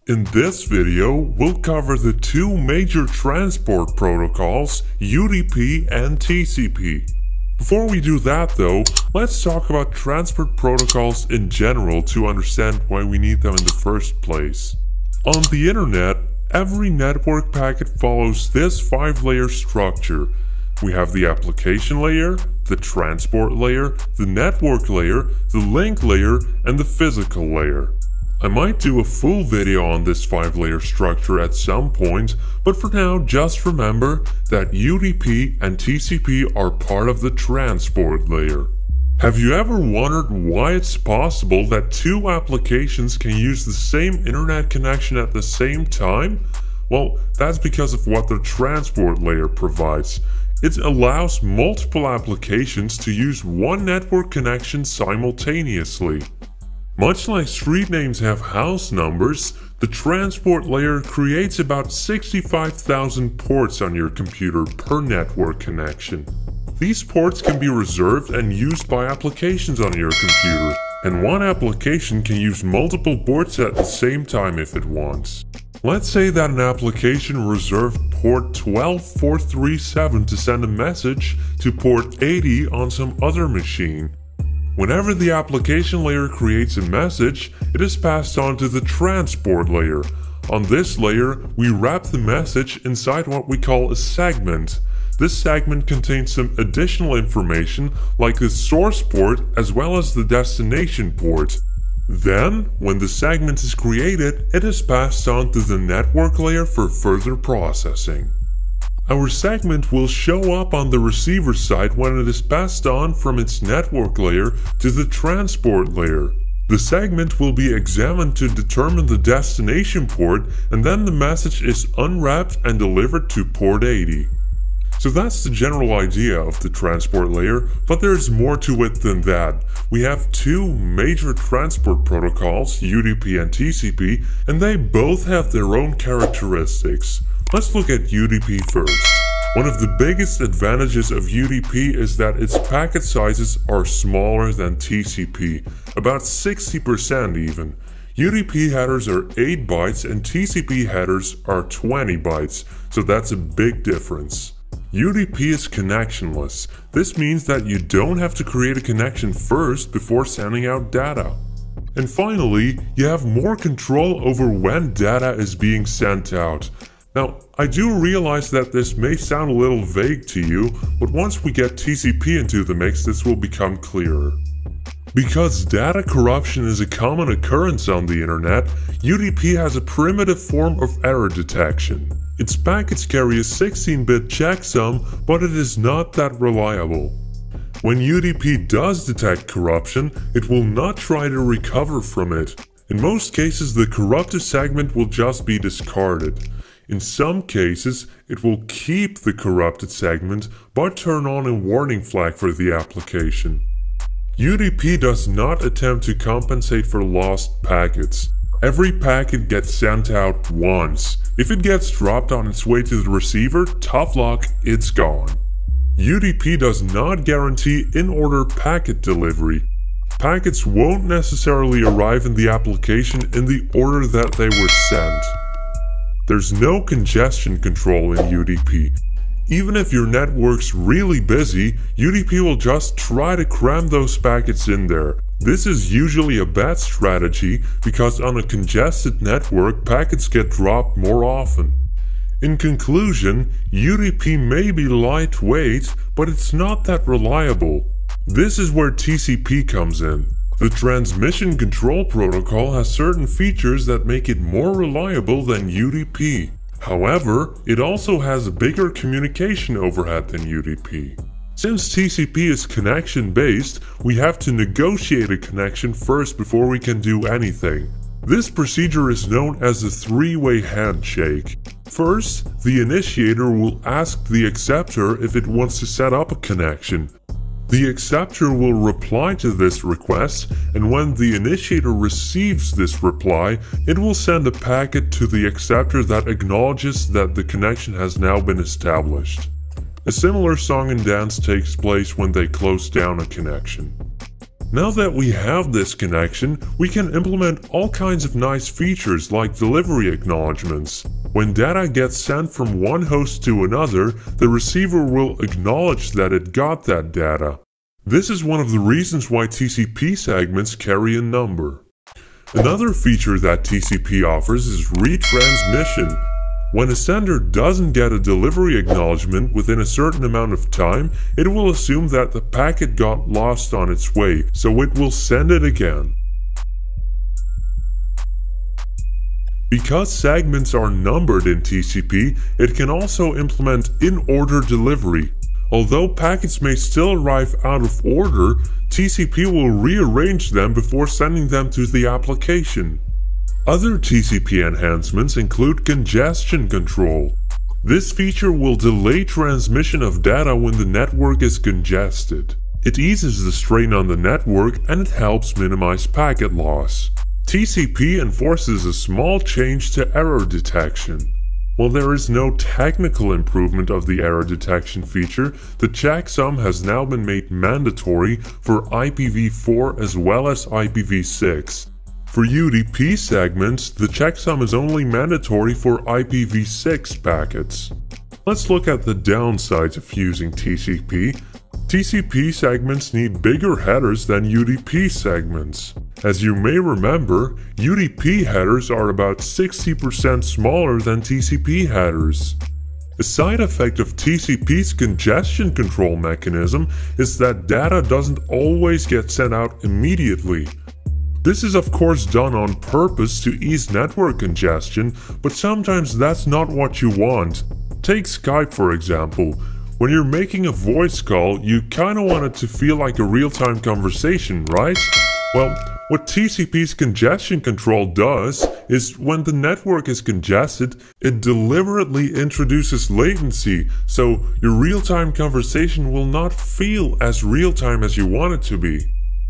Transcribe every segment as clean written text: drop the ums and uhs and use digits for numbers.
In this video, we'll cover the two major transport protocols, UDP and TCP. Before we do that though, let's talk about transport protocols in general to understand why we need them in the first place. On the internet, every network packet follows this 5-layer structure. We have the application layer, the transport layer, the network layer, the link layer, and the physical layer. I might do a full video on this 5-layer structure at some point, but for now just remember that UDP and TCP are part of the transport layer. Have you ever wondered why it's possible that two applications can use the same internet connection at the same time? Well, that's because of what the transport layer provides. It allows multiple applications to use one network connection simultaneously. Much like street names have house numbers, the transport layer creates about 65,000 ports on your computer per network connection. These ports can be reserved and used by applications on your computer, and one application can use multiple ports at the same time if it wants. Let's say that an application reserved port 12437 to send a message to port 80 on some other machine. Whenever the application layer creates a message, it is passed on to the transport layer. On this layer, we wrap the message inside what we call a segment. This segment contains some additional information like the source port as well as the destination port. Then, when the segment is created, it is passed on to the network layer for further processing. Our segment will show up on the receiver side when it is passed on from its network layer to the transport layer. The segment will be examined to determine the destination port, and then the message is unwrapped and delivered to port 80. So that's the general idea of the transport layer, but there's more to it than that. We have two major transport protocols, UDP and TCP, and they both have their own characteristics. Let's look at UDP first. One of the biggest advantages of UDP is that its packet sizes are smaller than TCP, about 60% even. UDP headers are 8 bytes and TCP headers are 20 bytes, so that's a big difference. UDP is connectionless. This means that you don't have to create a connection first before sending out data. And finally, you have more control over when data is being sent out. Now, I do realize that this may sound a little vague to you, but once we get TCP into the mix, this will become clearer. Because data corruption is a common occurrence on the internet, UDP has a primitive form of error detection. Its packets carry a 16-bit checksum, but it is not that reliable. When UDP does detect corruption, it will not try to recover from it. In most cases, the corrupted segment will just be discarded. In some cases, it will keep the corrupted segment, but turn on a warning flag for the application. UDP does not attempt to compensate for lost packets. Every packet gets sent out once. If it gets dropped on its way to the receiver, tough luck, it's gone. UDP does not guarantee in-order packet delivery. Packets won't necessarily arrive in the application in the order that they were sent. There's no congestion control in UDP. Even if your network's really busy, UDP will just try to cram those packets in there. This is usually a bad strategy because on a congested network, packets get dropped more often. In conclusion, UDP may be lightweight, but it's not that reliable. This is where TCP comes in. The transmission control protocol has certain features that make it more reliable than UDP. However, it also has a bigger communication overhead than UDP. Since TCP is connection-based, we have to negotiate a connection first before we can do anything. This procedure is known as a three-way handshake. First, the initiator will ask the acceptor if it wants to set up a connection. The acceptor will reply to this request, and when the initiator receives this reply, it will send a packet to the acceptor that acknowledges that the connection has now been established. A similar song and dance takes place when they close down a connection. Now that we have this connection, we can implement all kinds of nice features like delivery acknowledgements. When data gets sent from one host to another, the receiver will acknowledge that it got that data. This is one of the reasons why TCP segments carry a number. Another feature that TCP offers is retransmission. When a sender doesn't get a delivery acknowledgement within a certain amount of time, it will assume that the packet got lost on its way, so it will send it again. Because segments are numbered in TCP, it can also implement in-order delivery. Although packets may still arrive out of order, TCP will rearrange them before sending them to the application. Other TCP enhancements include congestion control. This feature will delay transmission of data when the network is congested. It eases the strain on the network and it helps minimize packet loss. TCP enforces a small change to error detection. While there is no technical improvement of the error detection feature, the checksum has now been made mandatory for IPv4 as well as IPv6. For UDP segments, the checksum is only mandatory for IPv6 packets. Let's look at the downsides of using TCP. TCP segments need bigger headers than UDP segments. As you may remember, UDP headers are about 60% smaller than TCP headers. A side effect of TCP's congestion control mechanism is that data doesn't always get sent out immediately. This is of course done on purpose to ease network congestion, but sometimes that's not what you want. Take Skype for example. When you're making a voice call, you kinda want it to feel like a real-time conversation, right? Well, what TCP's congestion control does is when the network is congested, it deliberately introduces latency, so your real-time conversation will not feel as real-time as you want it to be.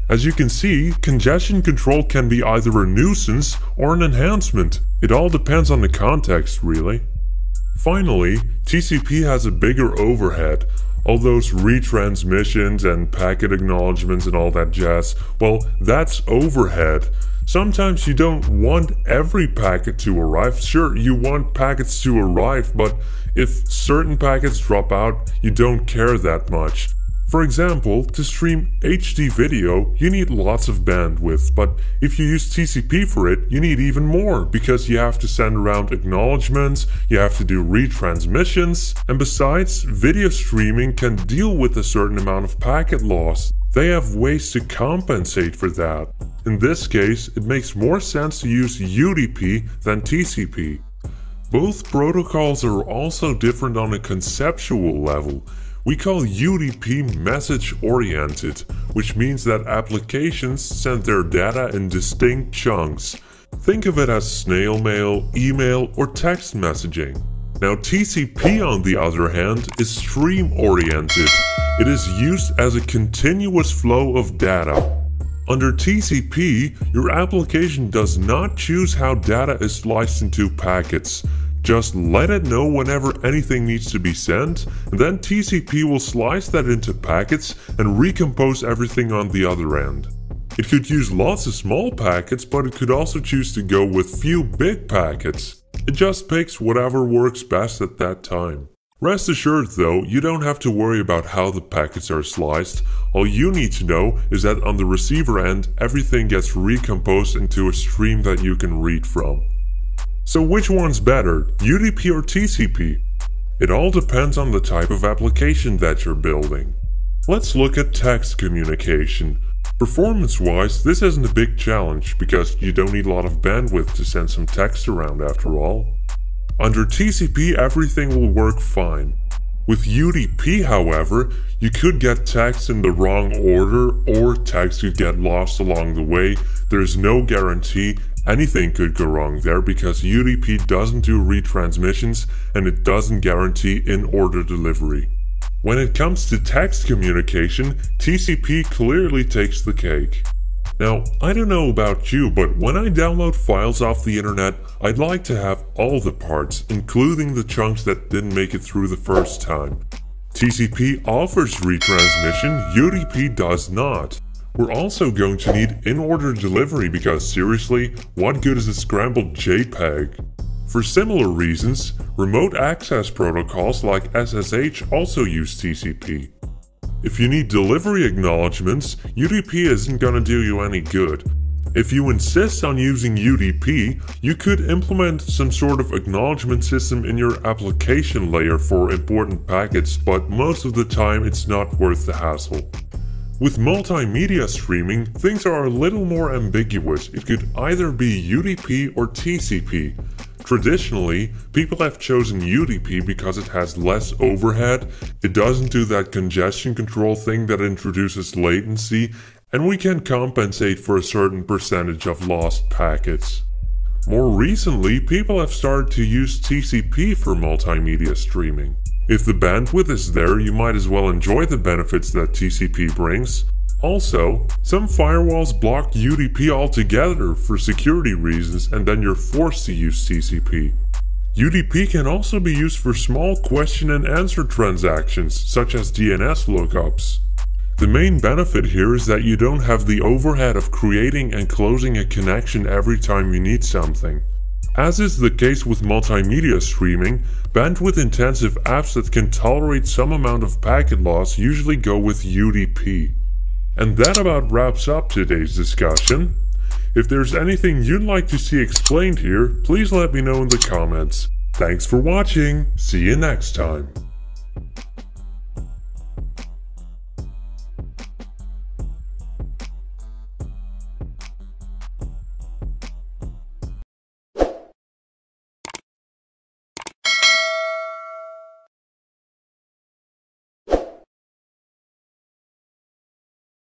As you can see, congestion control can be either a nuisance or an enhancement. It all depends on the context, really. Finally, TCP has a bigger overhead. All those retransmissions and packet acknowledgements and all that jazz, well, that's overhead. Sometimes you don't want every packet to arrive. Sure, you want packets to arrive, but if certain packets drop out, you don't care that much. For example, to stream HD video, you need lots of bandwidth, but if you use TCP for it, you need even more, because you have to send around acknowledgements, you have to do retransmissions, and besides, video streaming can deal with a certain amount of packet loss. They have ways to compensate for that. In this case, it makes more sense to use UDP than TCP. Both protocols are also different on a conceptual level. We call UDP message-oriented, which means that applications send their data in distinct chunks. Think of it as snail mail, email, or text messaging. Now TCP, on the other hand, is stream-oriented. It is used as a continuous flow of data. Under TCP, your application does not choose how data is sliced into packets. Just let it know whenever anything needs to be sent, and then TCP will slice that into packets and recompose everything on the other end. It could use lots of small packets, but it could also choose to go with few big packets. It just picks whatever works best at that time. Rest assured though, you don't have to worry about how the packets are sliced. All you need to know is that on the receiver end, everything gets recomposed into a stream that you can read from. So which one's better, UDP or TCP? It all depends on the type of application that you're building. Let's look at text communication. Performance-wise, this isn't a big challenge because you don't need a lot of bandwidth to send some text around after all. Under TCP, everything will work fine. With UDP, however, you could get text in the wrong order or text could get lost along the way. There's no guarantee. Anything could go wrong there because UDP doesn't do retransmissions and it doesn't guarantee in-order delivery. When it comes to text communication, TCP clearly takes the cake. Now, I don't know about you, but when I download files off the internet, I'd like to have all the parts, including the chunks that didn't make it through the first time. TCP offers retransmission, UDP does not. We're also going to need in-order delivery because seriously, what good is a scrambled JPEG? For similar reasons, remote access protocols like SSH also use TCP. If you need delivery acknowledgements, UDP isn't gonna do you any good. If you insist on using UDP, you could implement some sort of acknowledgement system in your application layer for important packets, but most of the time it's not worth the hassle. With multimedia streaming, things are a little more ambiguous. It could either be UDP or TCP. Traditionally, people have chosen UDP because it has less overhead, it doesn't do that congestion control thing that introduces latency, and we can compensate for a certain percentage of lost packets. More recently, people have started to use TCP for multimedia streaming. If the bandwidth is there, you might as well enjoy the benefits that TCP brings. Also, some firewalls block UDP altogether for security reasons and then you're forced to use TCP. UDP can also be used for small question and answer transactions, such as DNS lookups. The main benefit here is that you don't have the overhead of creating and closing a connection every time you need something. As is the case with multimedia streaming, bandwidth-intensive apps that can tolerate some amount of packet loss usually go with UDP. And that about wraps up today's discussion. If there's anything you'd like to see explained here, please let me know in the comments. Thanks for watching, see you next time.